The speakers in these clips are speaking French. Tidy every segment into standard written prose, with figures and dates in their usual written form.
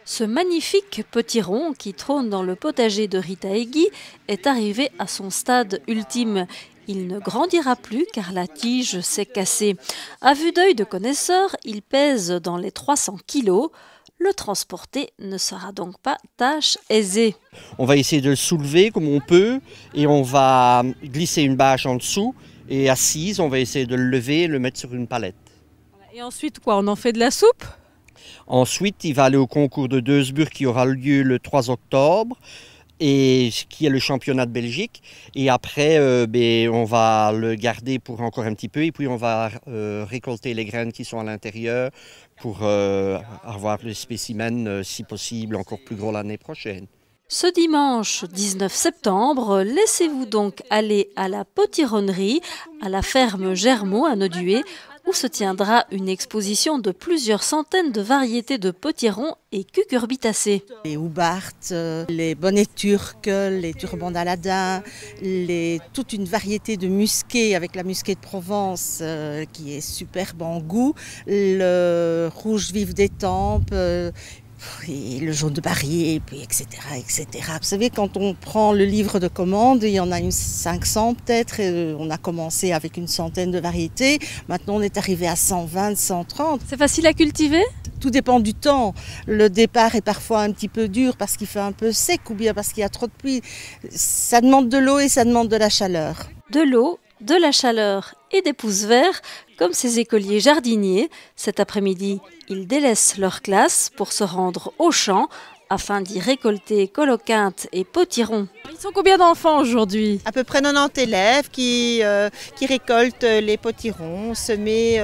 Ce magnifique potiron qui trône dans le potager de Rita Egui est arrivé à son stade ultime. Il ne grandira plus car la tige s'est cassée. À vue d'œil de connaisseur, il pèse dans les 300 kilos. Le transporter ne sera donc pas tâche aisée. On va essayer de le soulever comme on peut et on va glisser une bâche en dessous et assise, on va essayer de le lever et le mettre sur une palette. Et ensuite quoi, on en fait de la soupe? Ensuite, il va aller au concours de Deusburg qui aura lieu le 3 octobre et qui est le championnat de Belgique. Et après, on va le garder pour encore un petit peu et puis on va récolter les graines qui sont à l'intérieur pour avoir le spécimen, si possible, encore plus gros l'année prochaine. Ce dimanche 19 septembre, laissez-vous donc aller à la potironnerie, à la ferme Germaud à Nodué, où se tiendra une exposition de plusieurs centaines de variétés de potirons et cucurbitacées. Les houbards, les bonnets turcs, les turbans d'Aladin, toute une variété de musqués avec la musquée de Provence qui est superbe en goût, le rouge vif d'Étampes, et le jaune de Barrier, puis etc., etc. Vous savez, quand on prend le livre de commande, il y en a une 500 peut-être, on a commencé avec une centaine de variétés, maintenant on est arrivé à 120, 130. C'est facile à cultiver ? Tout dépend du temps. Le départ est parfois un petit peu dur parce qu'il fait un peu sec ou bien parce qu'il y a trop de pluie. Ça demande de l'eau et ça demande de la chaleur. De l'eau, de la chaleur et des pousses verts, comme ces écoliers jardiniers. Cet après-midi, ils délaissent leur classe pour se rendre au champ afin d'y récolter coloquintes et potirons. Ils sont combien d'enfants aujourd'hui? À peu près 90 élèves qui récoltent les potirons semés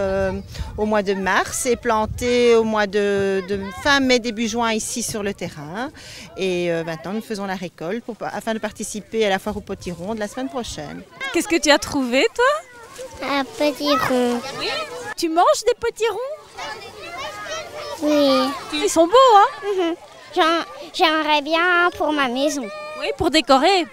au mois de mars et plantés au mois de fin mai, début juin ici sur le terrain. Et maintenant nous faisons la récolte afin de participer à la foire aux potirons de la semaine prochaine. Qu'est-ce que tu as trouvé toi? Un potiron. Oui. Tu manges des potirons? Oui. Ils sont beaux, hein? J'aimerais bien pour ma maison. Oui, pour décorer.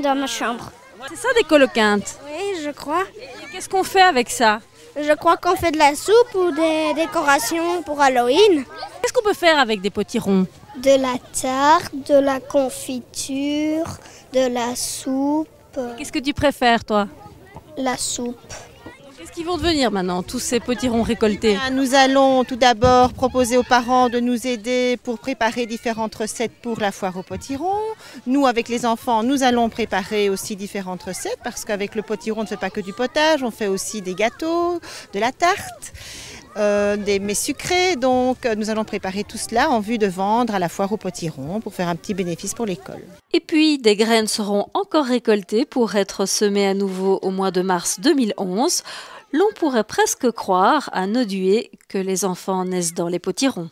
Dans ma chambre. C'est ça des coloquintes? Oui, je crois. Et qu'est-ce qu'on fait avec ça? Je crois qu'on fait de la soupe ou des décorations pour Halloween. Qu'est-ce qu'on peut faire avec des potirons? De la tarte, de la confiture, de la soupe. Qu'est-ce que tu préfères, toi? La soupe. Qu'est-ce qu'ils vont devenir maintenant, tous ces potirons récoltés? Nous allons tout d'abord proposer aux parents de nous aider pour préparer différentes recettes pour la foire aux potirons. Nous, avec les enfants, nous allons préparer aussi différentes recettes parce qu'avec le potiron, on ne fait pas que du potage, on fait aussi des gâteaux, de la tarte. Des mets sucrés, donc nous allons préparer tout cela en vue de vendre à la foire aux potirons pour faire un petit bénéfice pour l'école. Et puis, des graines seront encore récoltées pour être semées à nouveau au mois de mars 2011. L'on pourrait presque croire à Nodué que les enfants naissent dans les potirons.